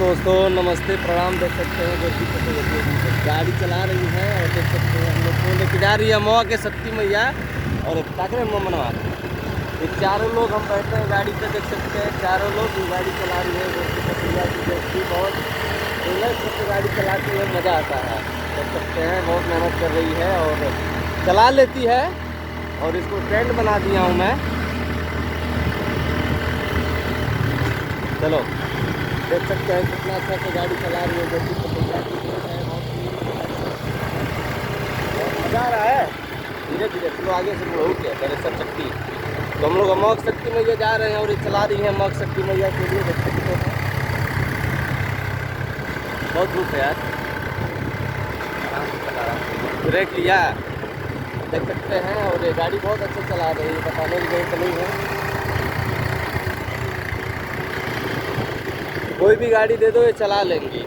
दोस्तों नमस्ते प्रणाम। देख सकते हैं गाड़ी चला रही है और देख सकते हैं हम लोग को लेके जा रही है मौआ के शक्ति मैया और टाकरे मनवा। ये चारों लोग हम बैठे हैं गाड़ी पे, देख सकते हैं चारों लोग गाड़ी चला रही है। मैया की जैसी बहुत सुंदर गाड़ी चलाती है, मज़ा आता है। देख सकते हैं बहुत मेहनत कर रही है और चला लेती है और इसको ट्रेंड बना दिया हूँ मैं। चलो देख सकते हैं कितना अच्छा से गाड़ी चला रही है। जैसी बहुत मज़ा आ रहा है। धीरे धीरे चलो आगे से हो गया पहले सब शक्ति। तो हम लोग अमोघ शक्ति मैया जा रहे हैं और ये चला रही है अमोघ शक्ति मैया के लिए। देख सकते हैं बहुत धूप है यार, आराम से चला रहा हूँ, ब्रेक लिया देख सकते हैं। और ये गाड़ी बहुत अच्छा चला रही है, बताने की जरूरत नहीं है। कोई भी गाड़ी दे दो ये चला लेंगी।